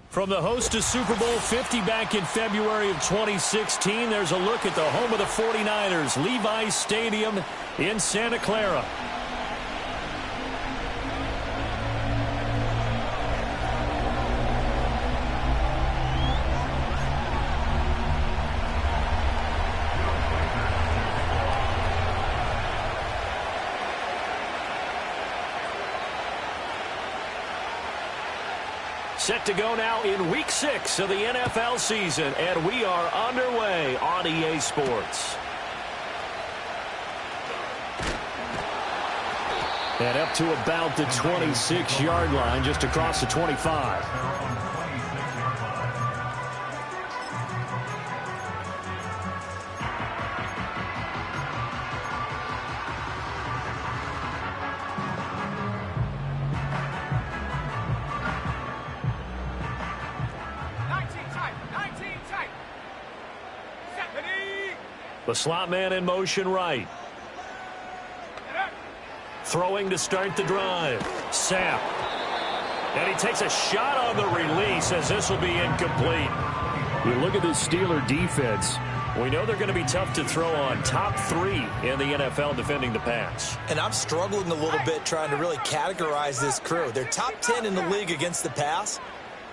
From the host to Super Bowl 50 back in February of 2016, there's a look at the home of the 49ers, Levi's Stadium in Santa Clara. Set to go now in Week 6 of the NFL season, and we are underway on EA Sports. And up to about the 26-yard line, just across the 25. The slot man in motion right. Throwing to start the drive. Sapp. And he takes a shot on the release as this will be incomplete. You look at this Steeler defense. We know they're going to be tough to throw on. Top 3 in the NFL defending the pass. And I'm struggling a little bit trying to really categorize this crew. They're top 10 in the league against the pass,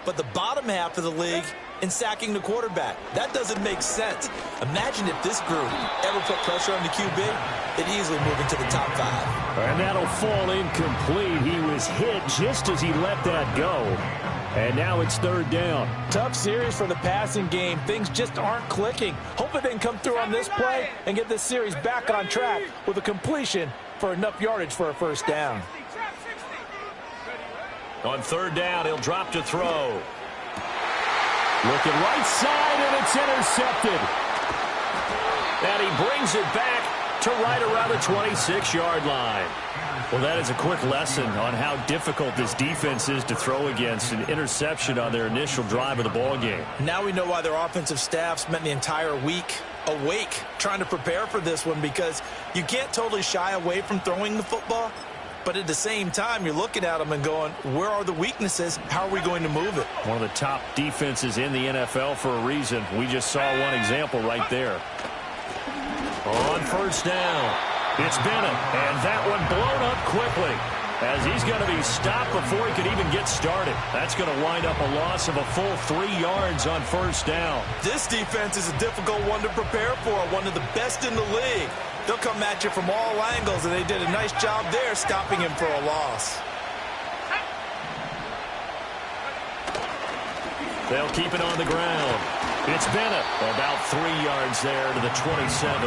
but the bottom half of the league in sacking the quarterback. That doesn't make sense. Imagine if this group ever put pressure on the QB, they'd easily move into the top 5. And that'll fall incomplete. He was hit just as he let that go. And now it's third down. Tough series for the passing game. Things just aren't clicking. Hopefully they can come through on this play and get this series back on track with a completion for enough yardage for a first down. On third down, he'll drop to throw. Looking right side, and it's intercepted. And he brings it back to right around the 26-yard line. Well, that is a quick lesson on how difficult this defense is to throw against. An interception on their initial drive of the ballgame. Now we know why their offensive staff spent the entire week awake trying to prepare for this one, because you can't totally shy away from throwing the football. But at the same time, you're looking at them and going, where are the weaknesses? How are we going to move it? One of the top defenses in the NFL for a reason. We just saw one example right there. On first down, it's Bennett, and that one blown up quickly as he's going to be stopped before he could even get started. That's going to wind up a loss of a full 3 yards on first down. This defense is a difficult one to prepare for, one of the best in the league. They'll come at you from all angles, and they did a nice job there stopping him for a loss. They'll keep it on the ground. It's Bennett, about 3 yards there to the 27.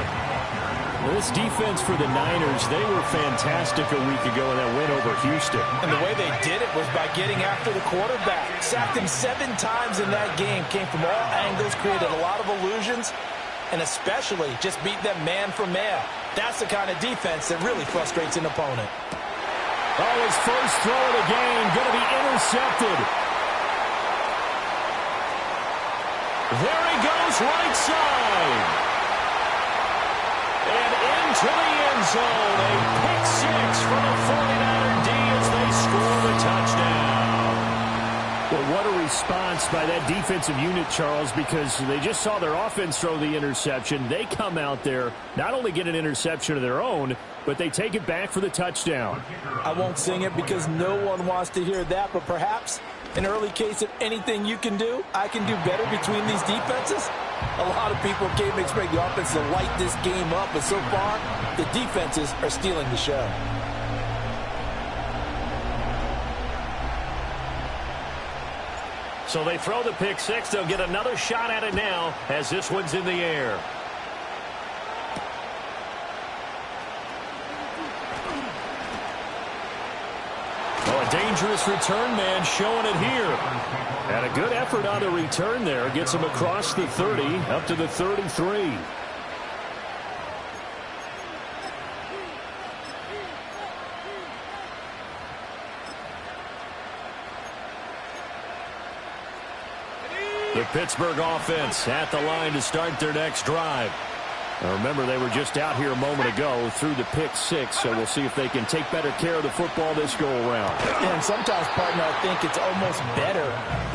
Well, this defense for the Niners, they were fantastic a week ago in that win over Houston. And the way they did it was by getting after the quarterback. Sacked him 7 times in that game. Came from all angles, created a lot of illusions, and especially just beat them man for man. That's the kind of defense that really frustrates an opponent. Oh, his first throw of the game going to be intercepted. There he goes, right side. And into the end zone. A pick 6 for the 49er D as they score the touchdown. Well, what a response by that defensive unit, Charles, because they just saw their offense throw the interception. They come out there, not only get an interception of their own, but they take it back for the touchdown. I won't sing it because no one wants to hear that, but perhaps an early case of anything you can do, I can do better between these defenses. A lot of people came to expect the offense to light this game up, but so far, the defenses are stealing the show. So they throw the pick 6. They'll get another shot at it now as this one's in the air. Oh, a dangerous return man showing it here. And a good effort on the return there. Gets him across the 30 up to the 33. The Pittsburgh offense at the line to start their next drive. Now remember, they were just out here a moment ago through the pick six, so we'll see if they can take better care of the football this go-around. And sometimes, partner, I think it's almost better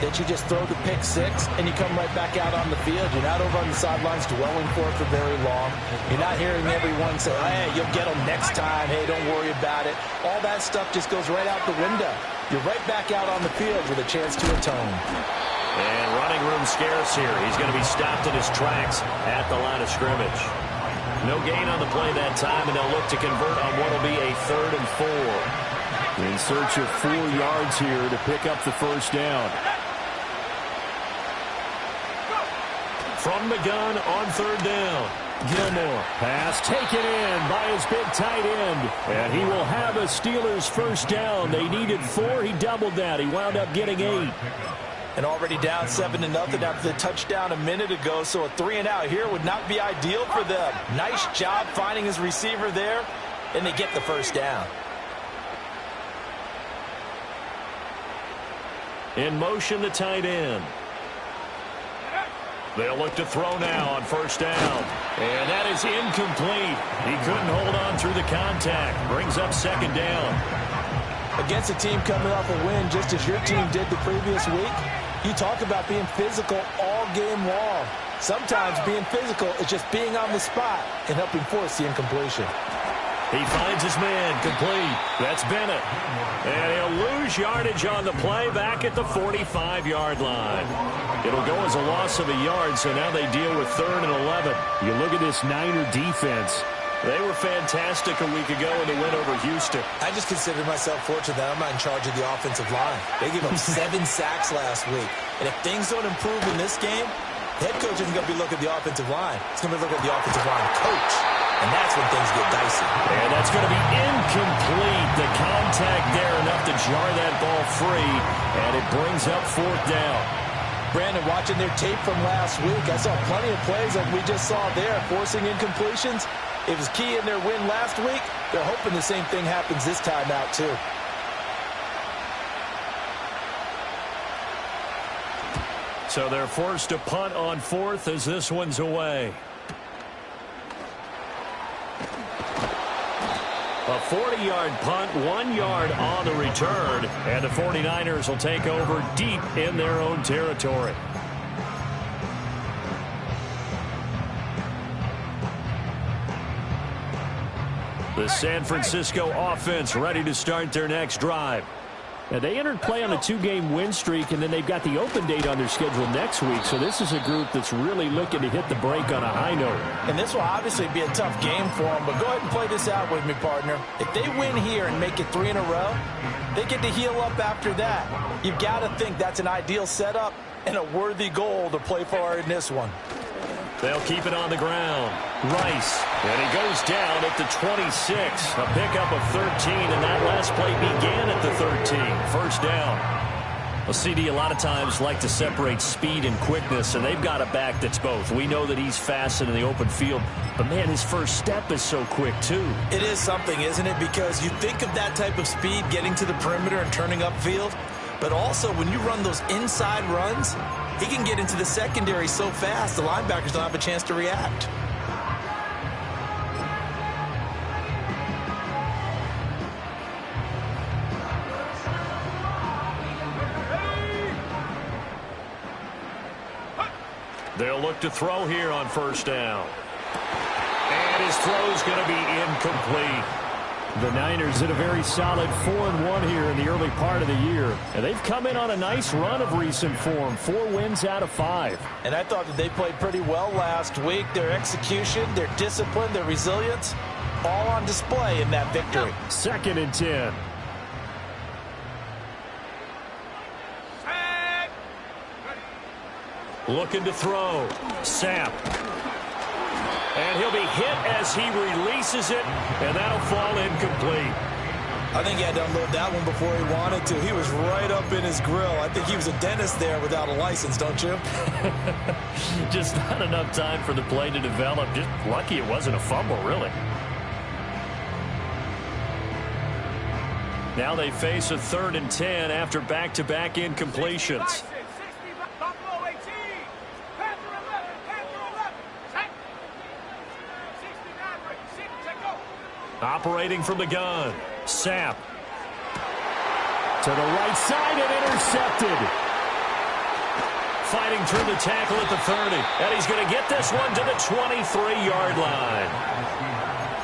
that you just throw the pick six and you come right back out on the field. You're not over on the sidelines dwelling for it for very long. You're not hearing everyone say, hey, you'll get them next time. Hey, don't worry about it. All that stuff just goes right out the window. You're right back out on the field with a chance to atone. And running room scarce here. He's going to be stopped in his tracks at the line of scrimmage. No gain on the play that time, and they'll look to convert on what will be a 3rd and 4. In search of 4 yards here to pick up the first down. From the gun on 3rd down. Gilmore. Pass taken in by his big tight end. And he will have a Steelers first down. They needed 4. He doubled that. He wound up getting 8. And already down 7-0 after the touchdown a minute ago, so a 3-and-out here would not be ideal for them. Nice job finding his receiver there, and they get the first down. In motion, the tight end. They'll look to throw now on first down. And that is incomplete. He couldn't hold on through the contact. Brings up 2nd down. Against a team coming off a win, just as your team did the previous week, you talk about being physical all game long. Sometimes being physical is just being on the spot and helping force the incompletion. He finds his man, complete. That's Bennett. And he'll lose yardage on the play back at the 45-yard line. It'll go as a loss of a yard, so now they deal with 3rd and 11. You look at this Niner defense. They were fantastic a week ago in the win over Houston. I just consider myself fortunate that I'm not in charge of the offensive line. They gave up 7 sacks last week. And if things don't improve in this game, head coach isn't going to be looking at the offensive line. He's going to be looking at the offensive line coach. And that's when things get dicey. And that's going to be incomplete. The contact there enough to jar that ball free. And it brings up 4th down. Brandon, watching their tape from last week, I saw plenty of plays like we just saw there, forcing incompletions. It was key in their win last week. They're hoping the same thing happens this time out, too. So they're forced to punt on 4th as this one's away. A 40-yard punt, 1 yard on the return, and the 49ers will take over deep in their own territory. The San Francisco offense ready to start their next drive. Now, they entered play on a 2-game win streak, and then they've got the open date on their schedule next week. So this is a group that's really looking to hit the break on a high note. And this will obviously be a tough game for them, but go ahead and play this out with me, partner. If they win here and make it 3 in a row, they get to heal up after that. You've got to think that's an ideal setup and a worthy goal to play for in this one. They'll keep it on the ground. Rice. And he goes down at the 26. A pickup of 13, and that last play began at the 13. First down. Well, CD, a lot of times like to separate speed and quickness, and they've got a back that's both. We know that he's fast in the open field, but, man, his first step is so quick, too. It is something, isn't it? Because you think of that type of speed getting to the perimeter and turning upfield, but also when you run those inside runs, he can get into the secondary so fast the linebackers don't have a chance to react. They'll look to throw here on first down. And his throw's going to be incomplete. The Niners in a very solid 4-1 here in the early part of the year. And they've come in on a nice run of recent form. 4 wins out of 5. And I thought that they played pretty well last week. Their execution, their discipline, their resilience, all on display in that victory. 2nd and 10. Looking to throw. Sapp. And he'll be hit as he releases it, and that'll fall incomplete. I think he had to unload that one before he wanted to. He was right up in his grill. I think he was a dentist there without a license, don't you? Just not enough time for the play to develop. Just lucky it wasn't a fumble, really. Now they face a 3rd and 10 after back-to-back incompletions. Operating from the gun. Sapp. To the right side and intercepted. Fighting through the tackle at the 30. And he's going to get this one to the 23-yard line.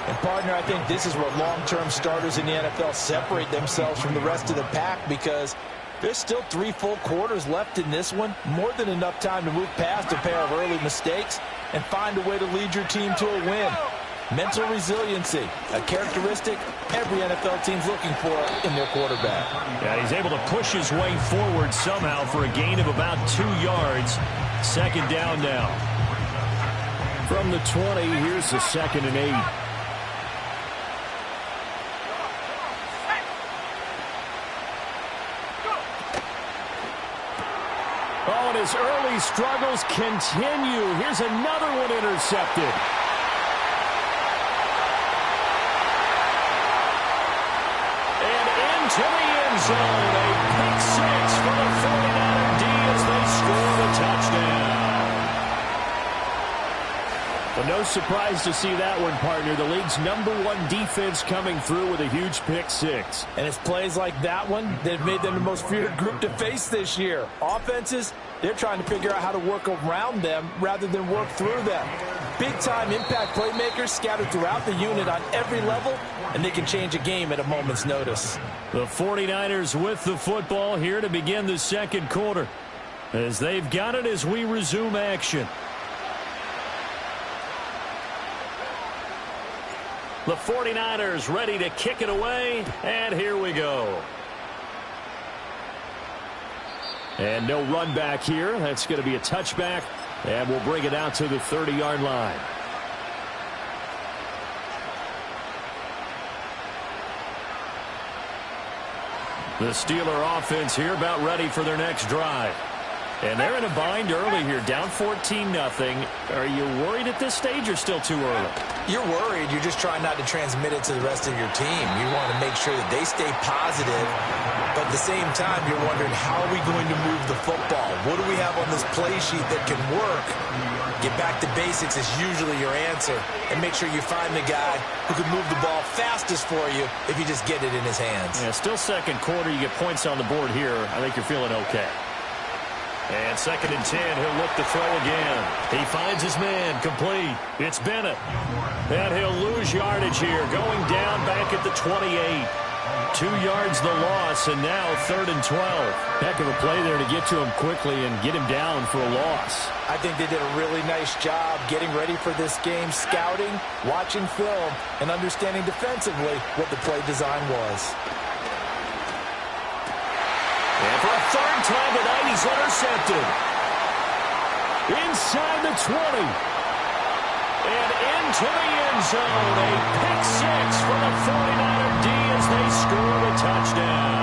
And, partner, I think this is where long-term starters in the NFL separate themselves from the rest of the pack, because there's still 3 full quarters left in this one. More than enough time to move past a pair of early mistakes and find a way to lead your team to a win. Mental resiliency, a characteristic every NFL team's looking for in their quarterback. Yeah, he's able to push his way forward somehow for a gain of about 2 yards. Second down now. From the 20, here's the 2nd and 8. Oh, and his early struggles continue. Here's another one intercepted. To the end zone, a pick 6 for the 49er D as they score the touchdown. Well, no surprise to see that one, partner. The league's #1 defense coming through with a huge pick 6. And it's plays like that one that have made them the most feared group to face this year. Offenses, they're trying to figure out how to work around them rather than work through them. Big-time impact playmakers scattered throughout the unit on every level, and they can change a game at a moment's notice. The 49ers with the football here to begin the second quarter, as they've got it as we resume action. The 49ers ready to kick it away, and here we go. And no run back here. That's going to be a touchback, and we'll bring it out to the 30-yard line. The Steeler offense here about ready for their next drive. And they're in a bind early here, down 14-0. Are you worried at this stage or still too early? You're worried. You're just trying not to transmit it to the rest of your team. You want to make sure that they stay positive, but at the same time, you're wondering, how are we going to move the football? What do we have on this play sheet that can work? Get back to basics is usually your answer, and make sure you find the guy who can move the ball fastest for you if you just get it in his hands. Yeah, still second quarter. You get points on the board here. I think you're feeling okay. And 2nd and 10, he'll look to throw again. He finds his man, complete. It's Bennett. And he'll lose yardage here, going down back at the 28. 2 yards the loss, and now 3rd and 12. Heck of a play there to get to him quickly and get him down for a loss. I think they did a really nice job getting ready for this game, scouting, watching film, and understanding defensively what the play design was. And for a 3rd time tonight, he's intercepted. Inside the 20. And into the end zone. A pick 6 for the 49er D as they score the touchdown.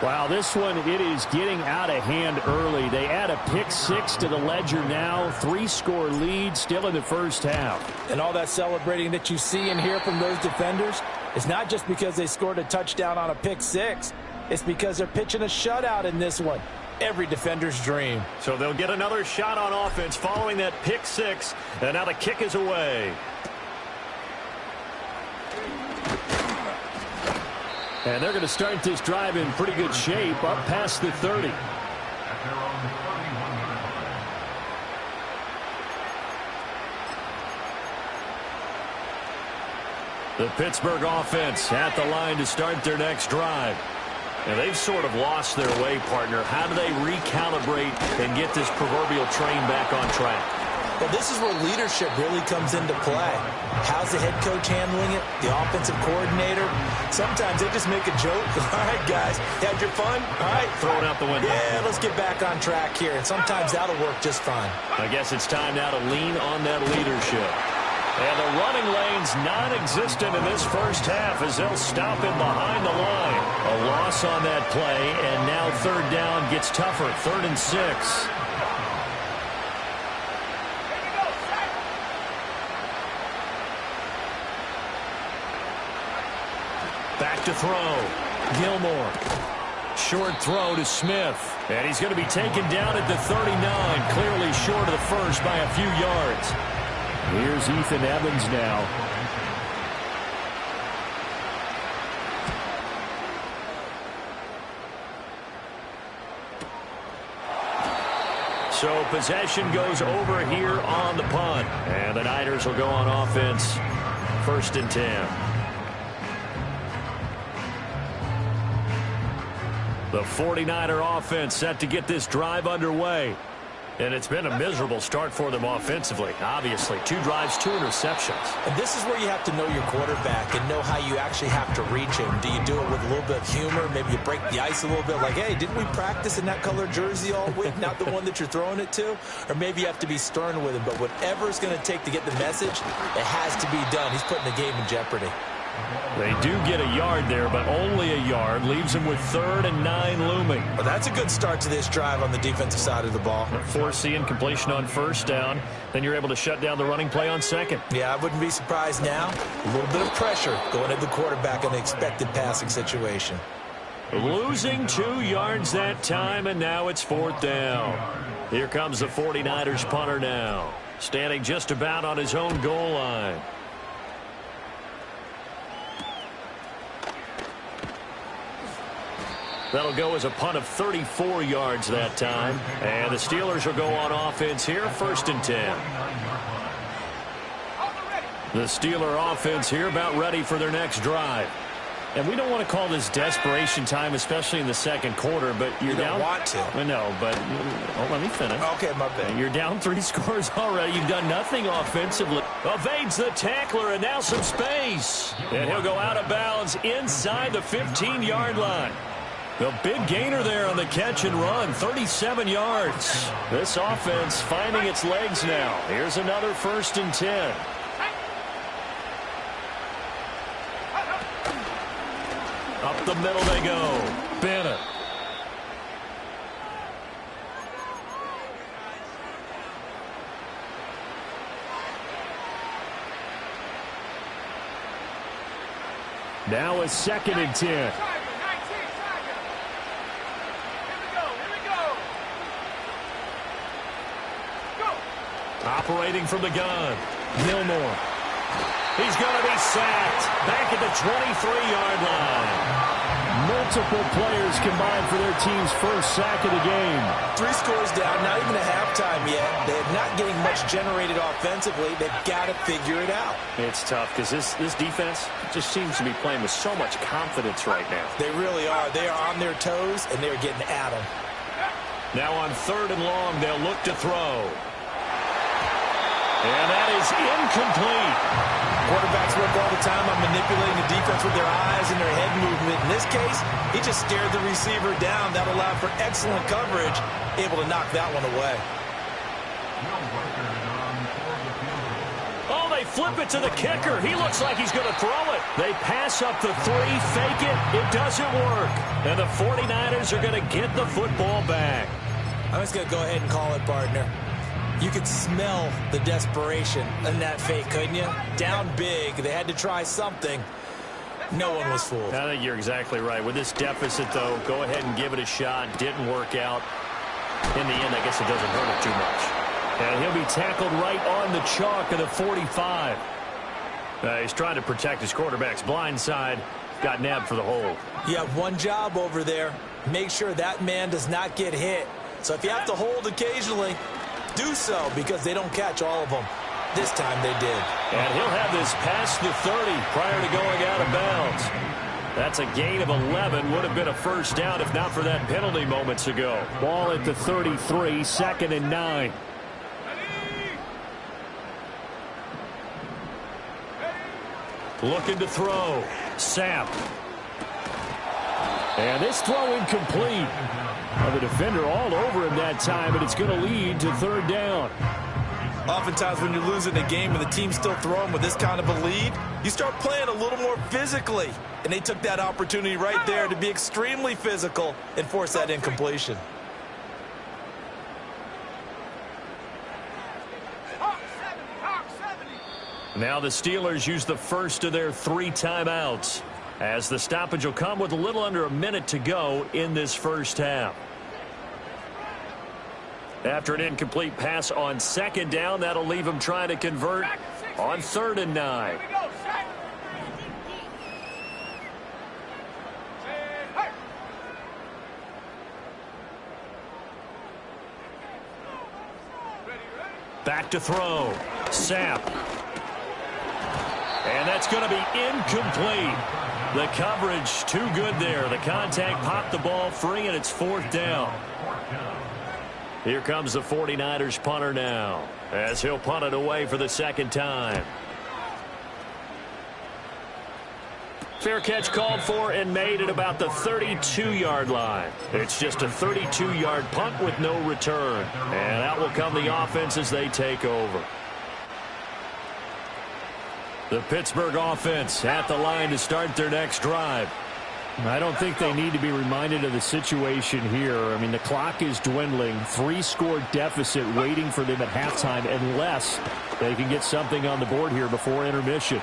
Wow, this one, it is getting out of hand early. They add a pick 6 to the ledger now. 3-score lead still in the first half. And all that celebrating that you see and hear from those defenders, it's not just because they scored a touchdown on a pick 6. It's because they're pitching a shutout in this one. Every defender's dream. So they'll get another shot on offense following that pick 6. And now the kick is away. And they're going to start this drive in pretty good shape, up past the 30. The Pittsburgh offense at the line to start their next drive. And they've sort of lost their way, partner. How do they recalibrate and get this proverbial train back on track? Well, this is where leadership really comes into play. How's the head coach handling it? The offensive coordinator? Sometimes they just make a joke. All right, guys, had your fun? All right. Throw it out the window. Yeah, let's get back on track here. And sometimes that'll work just fine. I guess it's time now to lean on that leadership. And the running lane's non-existent in this first half as they'll stop him behind the line. A loss on that play, and now 3rd down gets tougher. 3rd and 6. Back to throw. Gilmore. Short throw to Smith. And he's going to be taken down at the 39. Clearly short of the first by a few yards. Here's Ethan Evans now. So possession goes over here on the punt. And the Niners will go on offense. 1st and 10. The 49er offense set to get this drive underway. And it's been a miserable start for them offensively. Obviously, 2 drives, 2 interceptions. And this is where you have to know your quarterback and know how you actually have to reach him. Do you do it with a little bit of humor? Maybe you break the ice a little bit like, hey, didn't we practice in that color jersey all week? Not the one that you're throwing it to? Or maybe you have to be stern with him. But whatever it's going to take to get the message, it has to be done. He's putting the game in jeopardy. They do get a yard there, but only a yard. Leaves them with 3rd and 9 looming. Well, that's a good start to this drive on the defensive side of the ball. Force the incompletion on 1st down. Then you're able to shut down the running play on 2nd. Yeah, I wouldn't be surprised now. A little bit of pressure going at the quarterback in an expected passing situation. Losing 2 yards that time, and now it's 4th down. Here comes the 49ers punter now. Standing just about on his own goal line. That'll go as a punt of 34 yards that time. And the Steelers will go on offense here, 1st and 10. The Steeler offense here about ready for their next drive. And we don't want to call this desperation time, especially in the 2nd quarter, but you're down. You don't want to. I know, but let me finish. Okay, my bad. You're down 3 scores already. You've done nothing offensively. Evades the tackler, and now some space. And he'll go out of bounds inside the 15-yard line. The big gainer there on the catch and run, 37 yards. This offense finding its legs now. Here's another 1st and 10. Up the middle they go. Bennett. Now a 2nd and 10. Operating from the gun. Gilmore. He's going to be sacked. Back at the 23-yard line. Multiple players combined for their team's 1st sack of the game. 3 scores down, not even a halftime yet. They're not getting much generated offensively. They've got to figure it out. It's tough because this defense just seems to be playing with so much confidence right now. They really are. They are on their toes, and they're getting at them. Now on 3rd and long, they'll look to throw. And that is incomplete. Quarterbacks work all the time on manipulating the defense with their eyes and their head movement. In this case, he just stared the receiver down. That allowed for excellent coverage, able to knock that one away. Oh, they flip it to the kicker. He looks like he's going to throw it. They pass up the 3, fake it. It doesn't work. And the 49ers are going to get the football back. I'm just going to go ahead and call it, partner. You could smell the desperation in that fake, couldn't you? Down big. They had to try something. No one was fooled. I think you're exactly right. With this deficit, though, go ahead and give it a shot. Didn't work out. In the end, I guess it doesn't hurt it too much. And he'll be tackled right on the chalk of the 45. He's trying to protect his quarterback's blind side. Got nabbed for the hold. You have one job over there. Make sure that man does not get hit. So if you have to hold occasionally, do so, because they don't catch all of them. This time they did. And he'll have this past the 30 prior to going out of bounds. That's a gain of 11. Would have been a 1st down if not for that penalty moments ago. Ball at the 33, 2nd and 9. Looking to throw. Sapp. And this throw incomplete. The defender all over him that time, but it's going to lead to 3rd down. Oftentimes when you're losing a game and the team's still throwing with this kind of a lead, you start playing a little more physically. And they took that opportunity right there to be extremely physical and force that incompletion. Now the Steelers use the first of their 3 timeouts, as the stoppage will come with a little under a minute to go in this 1st half. After an incomplete pass on second down, that'll leave him trying to convert on 3rd and 9. Back to throw. Sapp. And that's going to be incomplete. The coverage too good there. The contact popped the ball free, and it's 4th down. Here comes the 49ers punter now, as he'll punt it away for the 2nd time. Fair catch called for and made at about the 32-yard line. It's just a 32-yard punt with no return. And out will come the offense as they take over. The Pittsburgh offense at the line to start their next drive. I don't think they need to be reminded of the situation here. I mean, the clock is dwindling. 3-score deficit waiting for them at halftime unless they can get something on the board here before intermission.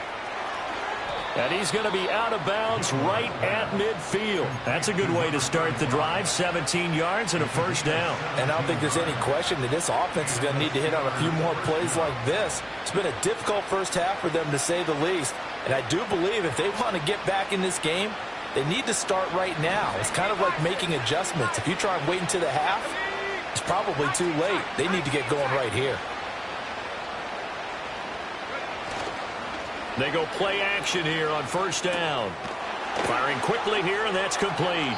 And he's going to be out of bounds right at midfield. That's a good way to start the drive. 17 yards and a 1st down. And I don't think there's any question that this offense is going to need to hit on a few more plays like this. It's been a difficult first half for them, to say the least. And I do believe if they want to get back in this game, they need to start right now. It's kind of like making adjustments. If you try and wait until the half, it's probably too late. They need to get going right here. They go play action here on 1st down. Firing quickly here, and that's complete.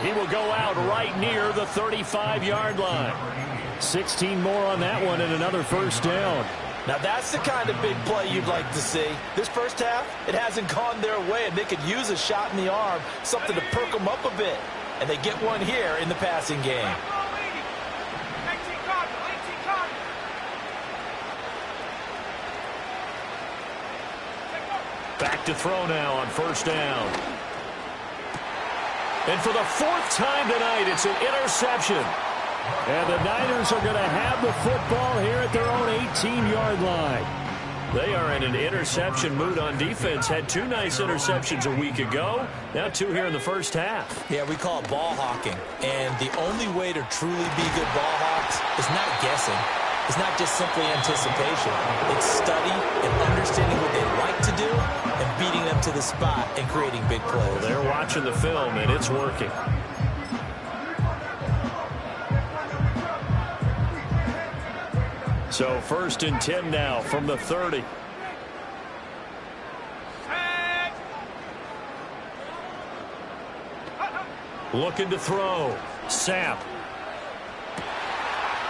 He will go out right near the 35-yard line. 16 more on that one and another 1st down. Now that's the kind of big play you'd like to see. This first half, it hasn't gone their way, and they could use a shot in the arm, something to perk them up a bit. And they get one here in the passing game. Back to throw now on 1st down. And for the 4th time tonight, it's an interception. And the Niners are going to have the football here at their own 18-yard line. They are in an interception mood on defense. Had 2 nice interceptions a week ago. Now 2 here in the first half. Yeah, we call it ball hawking. And the only way to truly be good ball hawks is not guessing. It's not just simply anticipation. It's study and understanding what they like to do and beating them to the spot and creating big plays. They're watching the film, and it's working. So 1st and 10 now from the 30. Looking to throw. Sapp.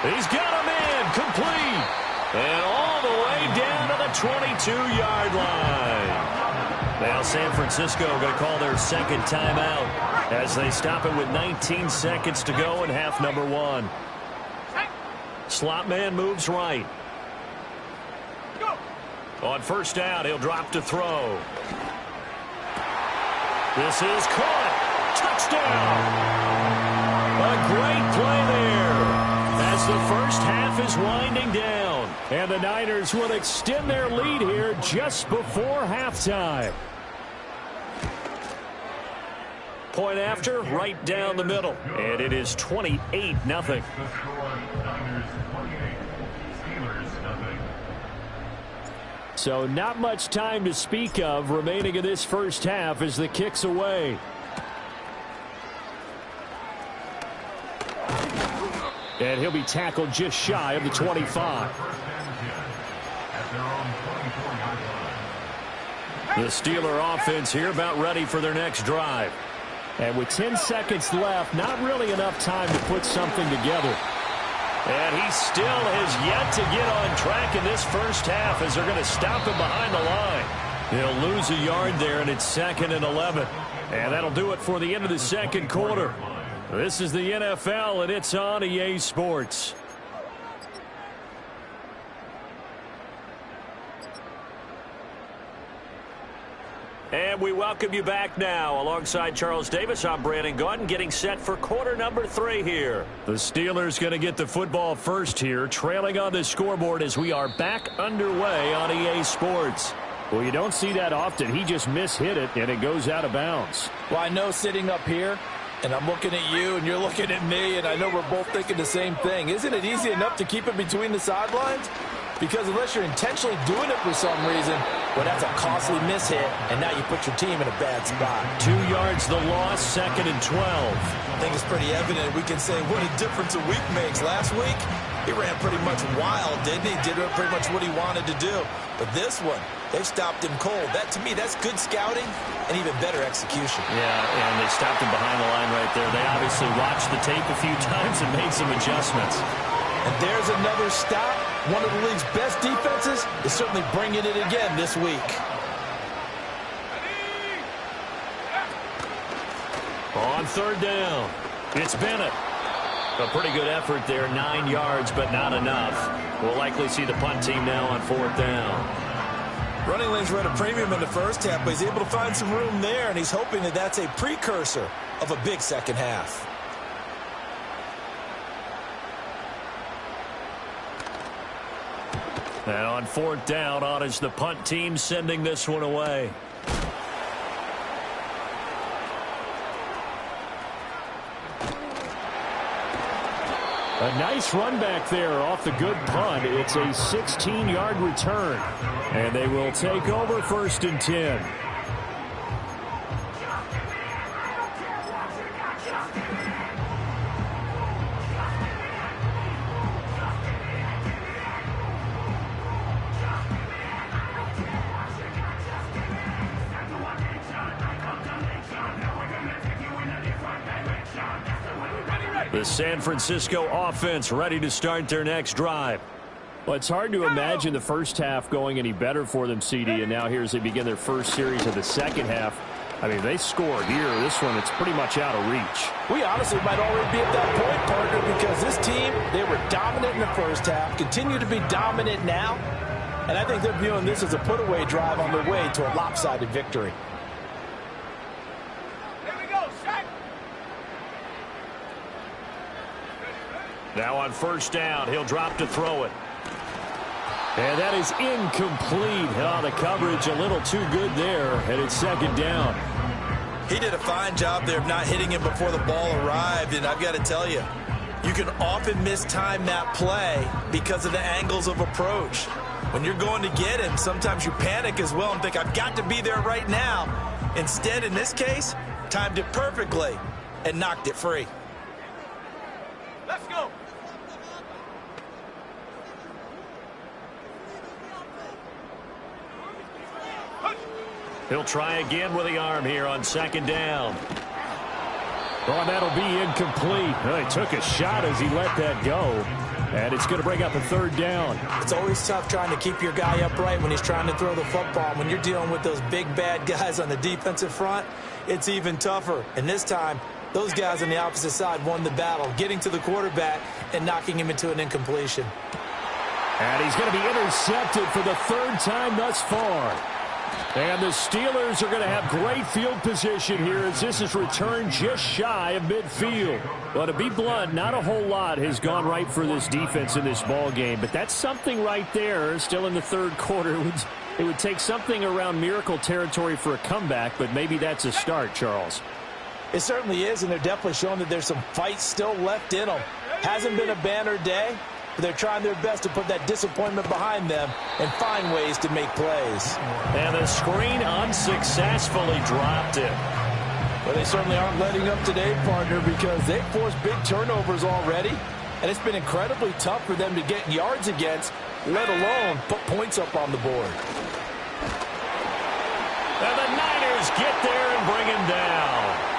He's got him in. Complete. And all the way down to the 22-yard line. Now San Francisco going to call their 2nd timeout as they stop it with 19 seconds to go in half number 1. Slot man moves right. On 1st down, he'll drop to throw. This is caught. Touchdown. A great play there as the first half is winding down. And the Niners will extend their lead here just before halftime. Point after, right down the middle. And it is 28-0. So not much time to speak of remaining in this first half as the kick's away. And he'll be tackled just shy of the 25. The Steeler offense here about ready for their next drive. And with 10 seconds left, not really enough time to put something together. And he still has yet to get on track in this first half as they're going to stop him behind the line. He'll lose a yard there, and it's 2nd and 11. And that'll do it for the end of the second quarter. This is the NFL, and it's on EA Sports. And we welcome you back now. Alongside Charles Davis, I'm Brandon Gaudin, getting set for quarter number 3 here. The Steelers going to get the football first here, trailing on the scoreboard as we are back underway on EA Sports. Well, you don't see that often. He just mishit it, and it goes out of bounds. Well, I know sitting up here, And I'm looking at you, and you're looking at me, and I know we're both thinking the same thing. Isn't it easy enough to keep it between the sidelines? Because unless you're intentionally doing it for some reason, well, that's a costly miss hit, and now you put your team in a bad spot. 2 yards the loss, 2nd and 12. I think it's pretty evident. We can say what a difference a week makes. Last week, he ran pretty much wild, didn't he? Did pretty much what he wanted to do. But this one, they stopped him cold. That, to me, that's good scouting and even better execution. Yeah, and they stopped him behind the line right there. They obviously watched the tape a few times and made some adjustments. And there's another stop. One of the league's best defenses is certainly bringing it again this week. On 3rd down, it's Bennett. A pretty good effort there, 9 yards, but not enough. We'll likely see the punt team now on 4th down. Running lanes were at a premium in the first half, but he's able to find some room there, and he's hoping that that's a precursor of a big second half. And on 4th down, on is the punt team sending this one away. A nice run back there off the good punt. It's a 16-yard return. And they will take over 1st and 10. The San Francisco offense ready to start their next drive. Well, it's hard to imagine the first half going any better for them, CD, and now here as they begin their first series of the second half. I mean, they scored here. This one, it's pretty much out of reach. We honestly might already be at that point, partner, because this team, they were dominant in the first half, continue to be dominant now, and I think they're viewing this as a put-away drive on their way to a lopsided victory. Now on 1st down, he'll drop to throw it. And that is incomplete. Oh, the coverage a little too good there, and it's 2nd down. He did a fine job there of not hitting him before the ball arrived, and I've got to tell you, you can often mistime that play because of the angles of approach. When you're going to get him, sometimes you panic as well and think, I've got to be there right now. Instead, in this case, timed it perfectly and knocked it free. Let's go. He'll try again with the arm here on 2nd down. Oh, that'll be incomplete. Well, he took a shot as he let that go. And it's going to bring up a 3rd down. It's always tough trying to keep your guy upright when he's trying to throw the football. When you're dealing with those big, bad guys on the defensive front, it's even tougher. And this time, those guys on the opposite side won the battle, getting to the quarterback and knocking him into an incompletion. And he's going to be intercepted for the 3rd time thus far. And the Steelers are going to have great field position here as this is returned just shy of midfield. Well, to be blunt, not a whole lot has gone right for this defense in this ball game, but that's something right there. Still in the 3rd quarter. It would take something around miracle territory for a comeback, but maybe that's a start, Charles. It certainly is, and they're definitely showing that there's some fight still left in them. Hasn't been a banner day, but they're trying their best to put that disappointment behind them and find ways to make plays. And the screen unsuccessfully dropped it. Well, they certainly aren't letting up today, partner, because they've forced big turnovers already, and it's been incredibly tough for them to get yards against, let alone put points up on the board. And the Niners get there and bring him down.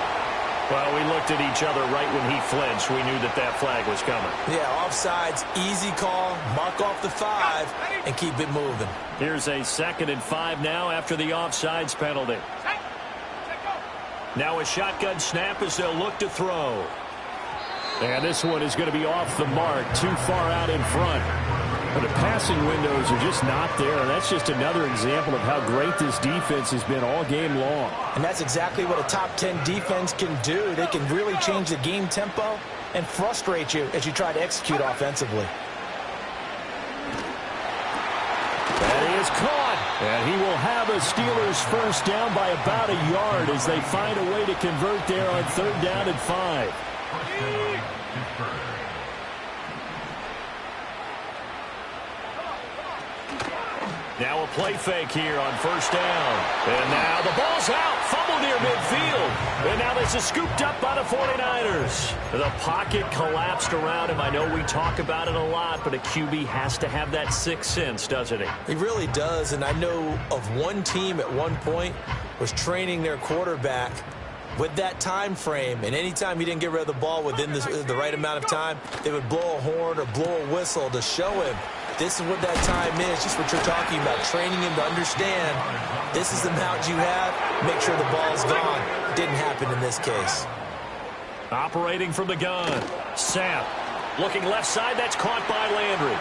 Well, we looked at each other right when he flinched. We knew that flag was coming. Yeah, offsides, easy call, mark off the 5, and keep it moving. Here's a 2nd and 5 now after the offsides penalty. Now a shotgun snap as they'll look to throw. And this one is going to be off the mark, too far out in front. But the passing windows are just not there. That's just another example of how great this defense has been all game long. And that's exactly what a top 10 defense can do. They can really change the game tempo and frustrate you as you try to execute offensively. That is caught. And he will have a Steelers first down by about a yard as they find a way to convert there on 3rd down and 5. Now a play fake here on 1st down. And now the ball's out. Fumble near midfield. And now this is scooped up by the 49ers. The pocket collapsed around him. I know we talk about it a lot, but a QB has to have that sixth sense, doesn't he? He really does, and I know of one team at one point was training their quarterback with that time frame, and anytime he didn't get rid of the ball within the right amount of time, they would blow a horn or blow a whistle to show him this is what that time is, just what you're talking about, training him to understand this is the amount you have, make sure the ball's gone. Didn't happen in this case. Operating from the gun, Sam looking left side, that's caught by Landry.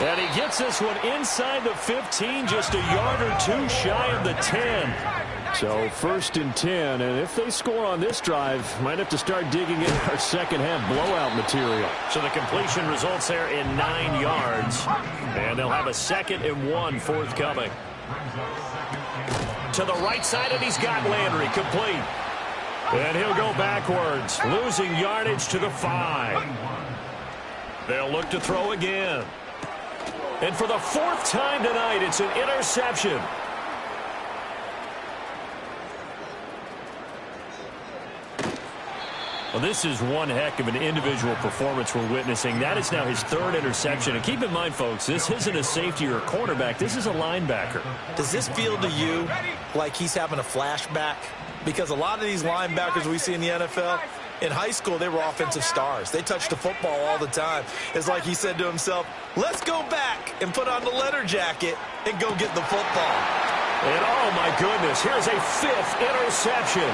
And he gets this one inside the 15, just a yard or two shy of the 10. So 1st and 10, and if they score on this drive, might have to start digging in our second half blowout material. So the completion results there in 9 yards, and they'll have a 2nd and 1 forthcoming. To the right side, and he's got Landry complete. And he'll go backwards, losing yardage to the 5. They'll look to throw again. And for the 4th time tonight, it's an interception. Well, this is one heck of an individual performance we're witnessing. That is now his 3rd interception. And keep in mind, folks, this isn't a safety or a cornerback. This is a linebacker. Does this feel to you like he's having a flashback? Because a lot of these linebackers we see in the NFL, in high school, they were offensive stars. They touched the football all the time. It's like he said to himself, let's go back and put on the leather jacket and go get the football. And, oh, my goodness, here's a 5th interception.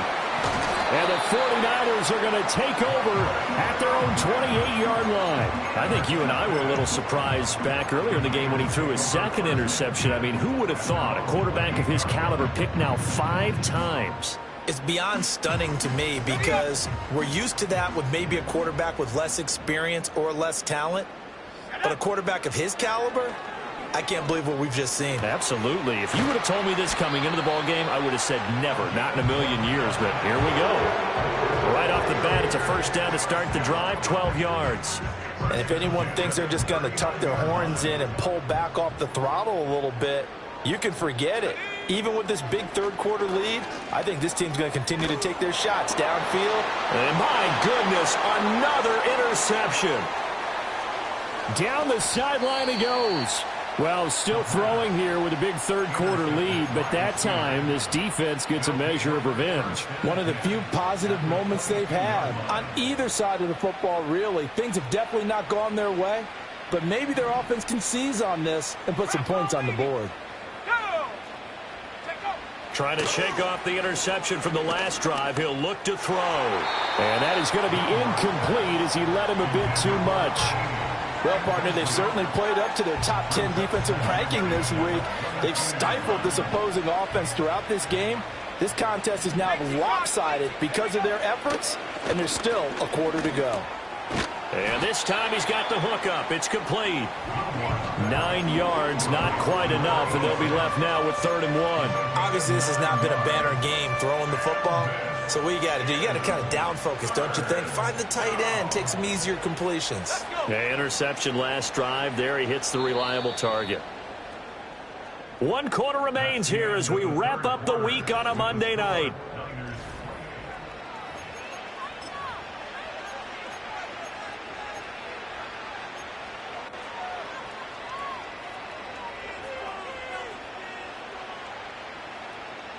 And the 49ers are going to take over at their own 28-yard line. I think you and I were a little surprised back earlier in the game when he threw his 2nd interception. I mean, who would have thought a quarterback of his caliber picked now 5 times? It's beyond stunning to me because we're used to that with maybe a quarterback with less experience or less talent. But a quarterback of his caliber, I can't believe what we've just seen. Absolutely. If you would have told me this coming into the ball game, I would have said never, not in a million years. But here we go. Right off the bat, it's a 1st down to start the drive, 12 yards. And if anyone thinks they're just going to tuck their horns in and pull back off the throttle a little bit, you can forget it. Even with this big 3rd quarter lead, I think this team's going to continue to take their shots downfield. And my goodness, another interception. Down the sideline he goes. Well, still throwing here with a big 3rd quarter lead, but that time this defense gets a measure of revenge. One of the few positive moments they've had on either side of the football, really. Things have definitely not gone their way, but maybe their offense can seize on this and put some points on the board. Trying to shake off the interception from the last drive. He'll look to throw. And that is going to be incomplete as he led him a bit too much. Well, partner, they've certainly played up to their top 10 defensive ranking this week. They've stifled this opposing offense throughout this game. This contest is now lopsided because of their efforts, and there's still a quarter to go. And this time he's got the hook up. It's complete. 9 yards, not quite enough, and they'll be left now with 3rd and 1. Obviously, this has not been a banner game throwing the football. So what you got to do, you got to kind of down focus, don't you think? Find the tight end, take some easier completions. Yeah, interception last drive. There he hits the reliable target. 1 quarter remains here as we wrap up the week on a Monday night.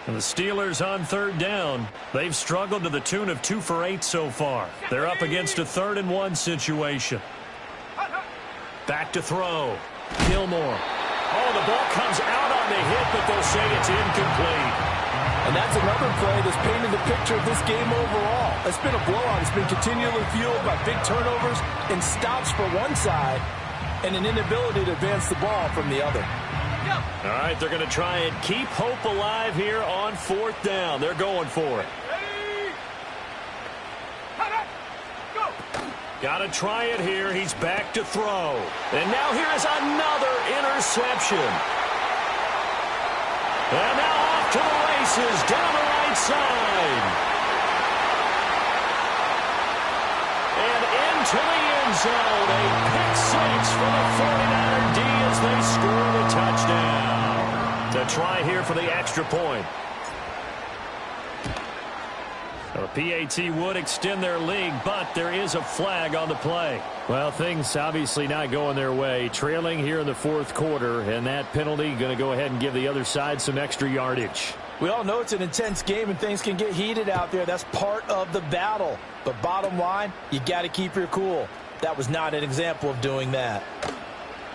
And the Steelers on 3rd down. They've struggled to the tune of 2 for 8 so far. They're up against a 3rd and 1 situation. Back to throw. Gilmore. Oh, the ball comes out on the hit, but they'll say it's incomplete. And that's another play that's painted the picture of this game overall. It's been a blowout. It's been continually fueled by big turnovers and stops for one side and an inability to advance the ball from the other. All right, they're going to try and keep hope alive here on 4th down. They're going for it. Got to try it here. He's back to throw. And now here is another interception. And now off to the races down the right side. And into the end zone. A pick six for the 49er D as they score the touchdown. To try here for the extra point. The PAT would extend their lead, but there is a flag on the play. Well, things obviously not going their way. Trailing here in the fourth quarter, and that penalty going to go ahead and give the other side some extra yardage. We all know it's an intense game and things can get heated out there. That's part of the battle. But bottom line, you got to keep your cool. That was not an example of doing that.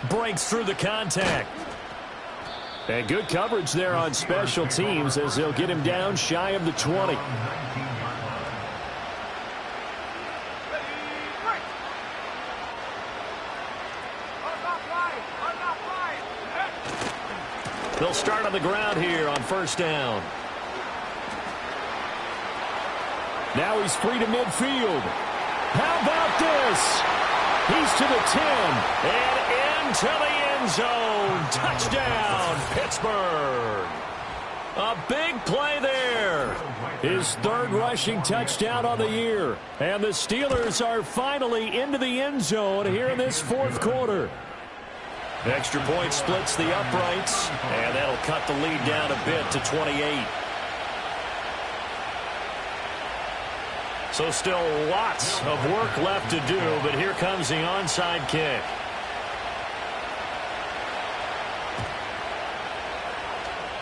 Breaks through the contact. And good coverage there on special teams as they'll get him down shy of the 20. They'll start on the ground here on first down. Now he's free to midfield. How about this? He's to the 10 and into the end zone. Touchdown, Pittsburgh. A big play there. His third rushing touchdown on the year. And the Steelers are finally into the end zone here in this fourth quarter. Extra point splits the uprights, and that'll cut the lead down a bit to 28. So still lots of work left to do, but here comes the onside kick.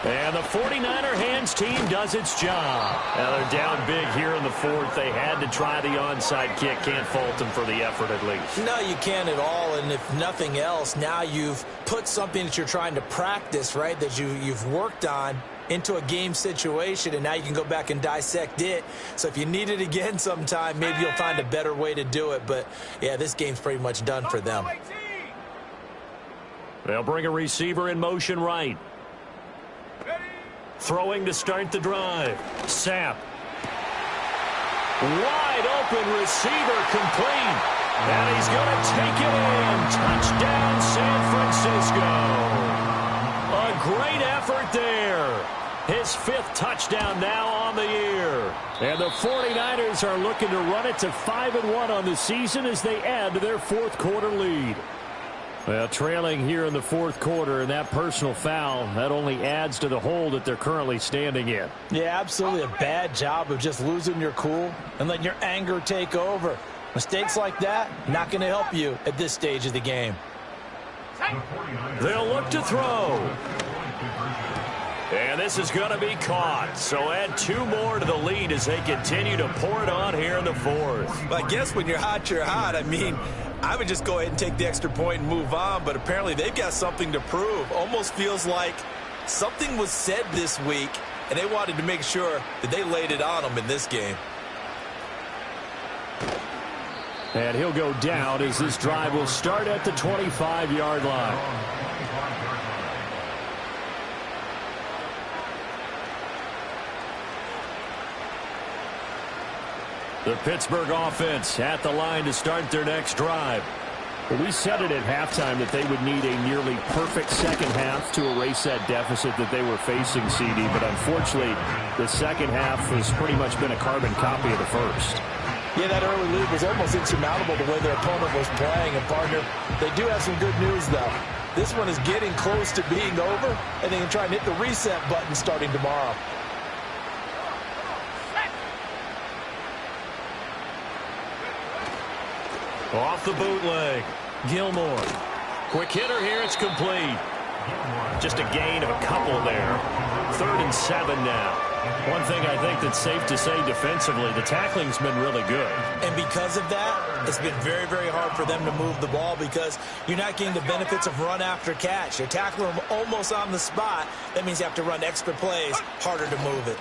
And the 49er hands team does its job. Now they're down big here in the fourth. They had to try the onside kick. Can't fault them for the effort at least. No, you can't at all. And if nothing else, now you've put something that you're trying to practice, right, that you've worked on into a game situation, and now you can go back and dissect it. So if you need it again sometime, maybe you'll find a better way to do it. But, yeah, this game's pretty much done for them. They'll bring a receiver in motion right. Throwing to start the drive. Sapp. Wide open receiver complete. And he's going to take it in. Touchdown, San Francisco. A great effort there. His fifth touchdown now on the year. And the 49ers are looking to run it to 5-1 on the season as they add to their fourth quarter lead. Well, trailing here in the fourth quarter, and that personal foul, that only adds to the hole that they're currently standing in. Yeah, absolutely a bad job of just losing your cool and letting your anger take over. Mistakes like that, not going to help you at this stage of the game. They'll look to throw. And this is going to be caught. So add two more to the lead as they continue to pour it on here in the fourth. Well, I guess when you're hot, you're hot. I mean, I would just go ahead and take the extra point and move on, but apparently they've got something to prove. Almost feels like something was said this week, and they wanted to make sure that they laid it on them in this game. And he'll go down as this drive will start at the 25-yard line. The Pittsburgh offense at the line to start their next drive. Well, we said it at halftime that they would need a nearly perfect second half to erase that deficit that they were facing, CD. But unfortunately, the second half has pretty much been a carbon copy of the first. Yeah, that early lead was almost insurmountable the way their opponent was playing. And, partner, they do have some good news, though. This one is getting close to being over, and they can try and hit the reset button starting tomorrow. Off the bootleg, Gilmore. Quick hitter here, it's complete. Just a gain of a couple there. 3rd and 7 now. One thing I think that's safe to say defensively, the tackling's been really good. And because of that, it's been very, very hard for them to move the ball because you're not getting the benefits of run after catch. You're tackling them almost on the spot. That means you have to run extra plays, harder to move it.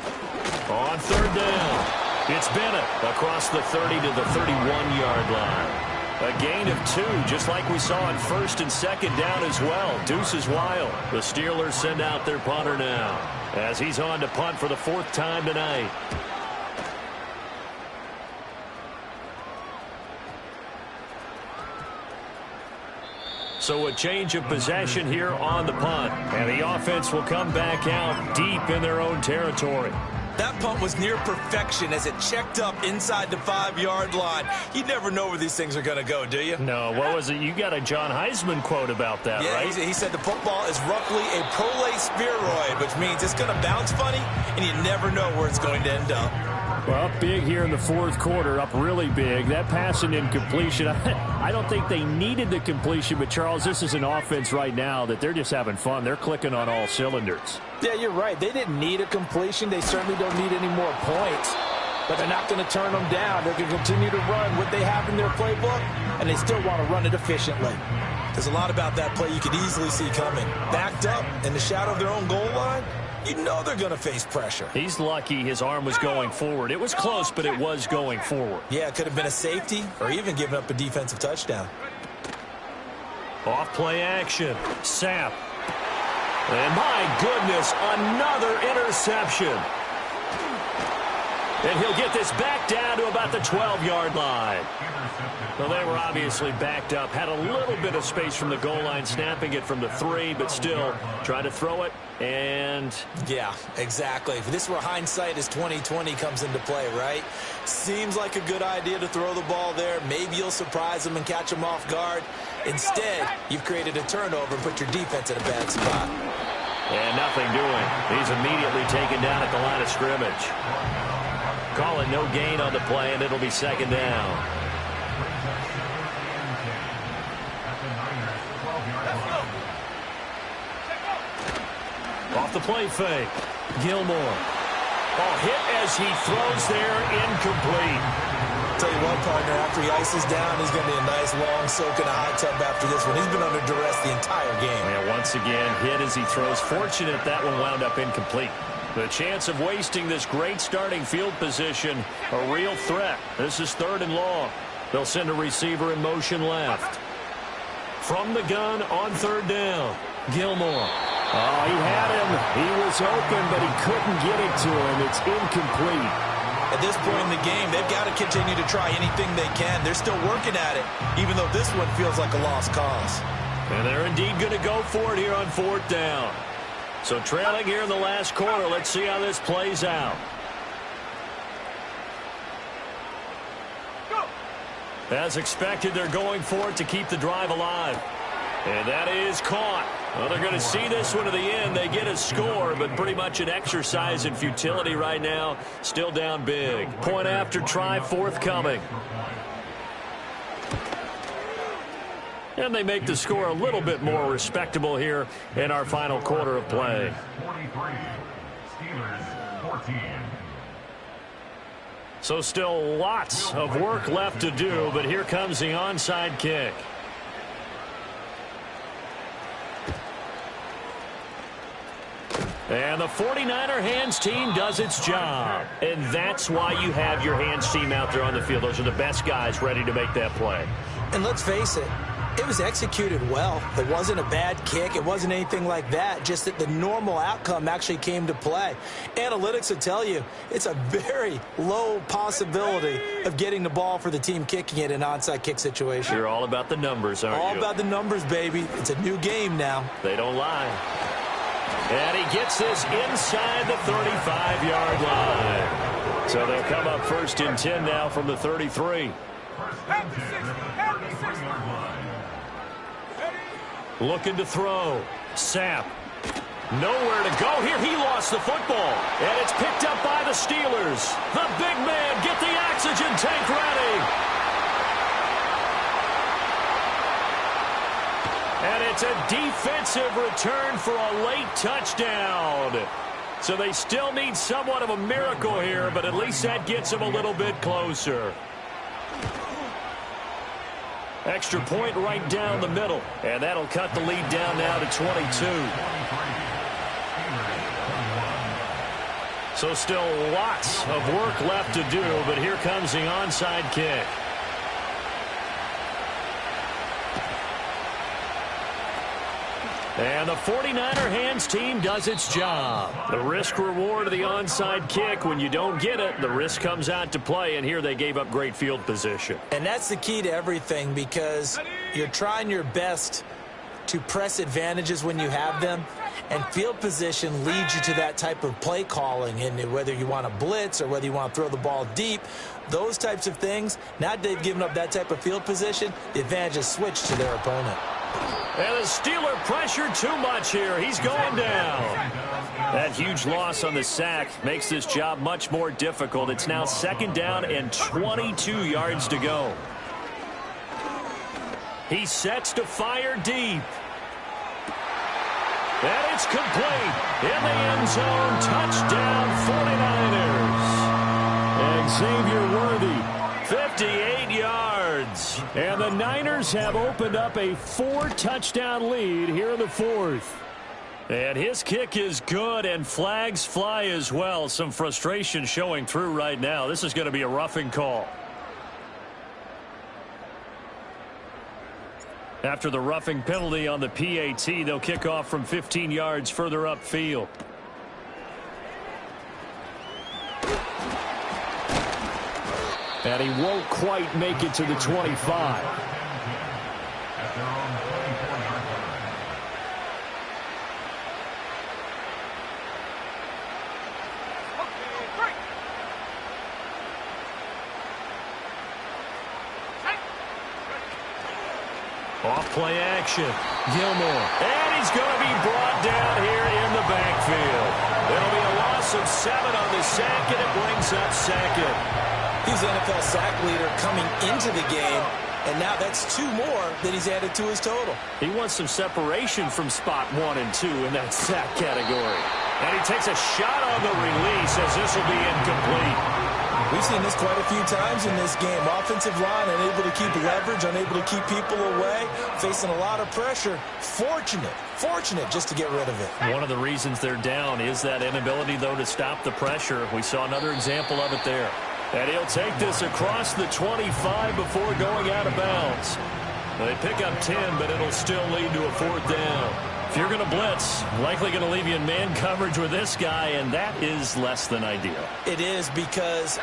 On 3rd down, it's Bennett across the 30 to the 31-yard line. A gain of 2, just like we saw on 1st and 2nd down as well. Deuce is wild. The Steelers send out their punter now as he's on to punt for the 4th time tonight. So a change of possession here on the punt. And the offense will come back out deep in their own territory. That punt was near perfection as it checked up inside the 5-yard line. You never know where these things are going to go, do you? No, what was it? You got a John Heisman quote about that, yeah, right? He said the football is roughly a prolate spheroid, which means it's going to bounce funny, and you never know where it's going to end up. Well, up big here in the fourth quarter, up really big. That pass and incompletion, I don't think they needed the completion, but, Charles, this is an offense right now that they're just having fun. They're clicking on all cylinders. Yeah, you're right. They didn't need a completion. They certainly don't need any more points. But they're not going to turn them down. They're going to continue to run what they have in their playbook, and they still want to run it efficiently. There's a lot about that play you could easily see coming. Backed up in the shadow of their own goal line, you know they're going to face pressure. He's lucky his arm was going forward. It was close, but it was going forward. Yeah, it could have been a safety or even given up a defensive touchdown. Off play action. Sapp. And my goodness, another interception. And he'll get this back down to about the 12-yard line. Well, they were obviously backed up. Had a little bit of space from the goal line, snapping it from the 3, but still trying to throw it. And yeah, exactly. This is where hindsight is 20/20 comes into play, right? Seems like a good idea to throw the ball there. Maybe you'll surprise them and catch them off guard. Instead, you've created a turnover and put your defense in a bad spot. And nothing doing. He's immediately taken down at the line of scrimmage. Call it no gain on the play, and it'll be second down. Off the play fake. Gilmore. Oh, hit as he throws there, incomplete. Tell you what, partner, after he ices down, he's going to be a nice long soak in a hot tub after this one. He's been under duress the entire game. And once again, hit as he throws. Fortunate that one wound up incomplete. The chance of wasting this great starting field position, a real threat. This is 3rd and long. They'll send a receiver in motion left. From the gun on 3rd down, Gilmore. Oh, he had him. He was open, but he couldn't get it to him. It's incomplete. At this point in the game, they've got to continue to try anything they can. They're still working at it, even though this one feels like a lost cause. And they're indeed going to go for it here on 4th down. So trailing here in the last quarter, let's see how this plays out. As expected, they're going for it to keep the drive alive. And that is caught. Well, they're going to see this one to the end. They get a score, but pretty much an exercise in futility right now. Still down big. Point after try forthcoming. And they make the score a little bit more respectable here in our final quarter of play. 43, Steelers 14. So still lots of work left to do, but here comes the onside kick. And the 49er hands team does its job. And that's why you have your hands team out there on the field. Those are the best guys ready to make that play. And let's face it, it was executed well. It wasn't a bad kick. It wasn't anything like that. Just that the normal outcome actually came to play. Analytics will tell you it's a very low possibility of getting the ball for the team kicking it in an onside kick situation. You're all about the numbers, aren't you? All about the numbers, baby. It's a new game now. They don't lie. And he gets this inside the 35-yard line. So they'll come up 1st and 10 now from the 33. Looking to throw. Sapp. Nowhere to go here. He lost the football. And it's picked up by the Steelers. The big man, get the oxygen tank ready. And it's a defensive return for a late touchdown. So they still need somewhat of a miracle here, but at least that gets them a little bit closer. Extra point right down the middle. And that'll cut the lead down now to 22. So still lots of work left to do, but here comes the onside kick. And the 49er hands team does its job. The risk reward of the onside kick. When you don't get it, the risk comes out to play, and here they gave up great field position. And that's the key to everything, because you're trying your best to press advantages when you have them, and field position leads you to that type of play calling. And whether you want to blitz or whether you want to throw the ball deep, those types of things, now they've given up that type of field position, the advantage is switched to their opponent. And the Steeler pressure too much here. He's going down. That huge loss on the sack makes this job much more difficult. It's now 2nd down and 22 yards to go. He sets to fire deep. And it's complete. In the end zone, touchdown 49ers. Xavier Worthy, 58 yards. And the Niners have opened up a 4-touchdown lead here in the 4th. And his kick is good, and flags fly as well. Some frustration showing through right now. This is going to be a roughing call. After the roughing penalty on the PAT, they'll kick off from 15 yards further upfield. And he won't quite make it to the 25. Off-play action. Gilmore. And he's going to be brought down here in the backfield. There'll be a loss of 7 on the sack, and it brings up 2nd. He's the NFL sack leader coming into the game, and now that's 2 more that he's added to his total. He wants some separation from spot 1 and 2 in that sack category. And he takes a shot on the release as this will be incomplete. We've seen this quite a few times in this game. Offensive line unable to keep leverage, unable to keep people away, facing a lot of pressure. Fortunate just to get rid of it. One of the reasons they're down is that inability, though, to stop the pressure. We saw another example of it there. And he'll take this across the 25 before going out of bounds. They pick up 10, but it'll still lead to a 4th down. If you're going to blitz, likely going to leave you in man coverage with this guy, and that is less than ideal. It is, because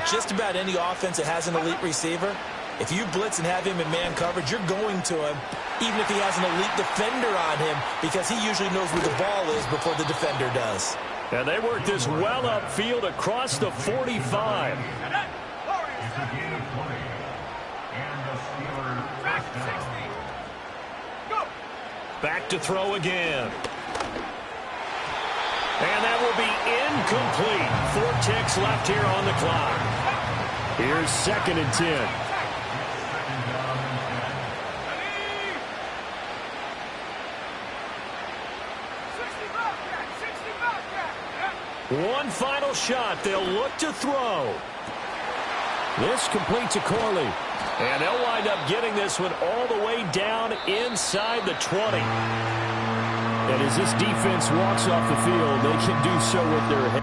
just about any offense that has an elite receiver, if you blitz and have him in man coverage, you're going to him, even if he has an elite defender on him, because he usually knows where the ball is before the defender does. And they work this well upfield across the 45. Back to throw again. And that will be incomplete. 4 ticks left here on the clock. Here's 2nd and 10. One final shot. They'll look to throw. This complete to Corley. And they'll wind up getting this one all the way down inside the 20. And as this defense walks off the field, they can do so with their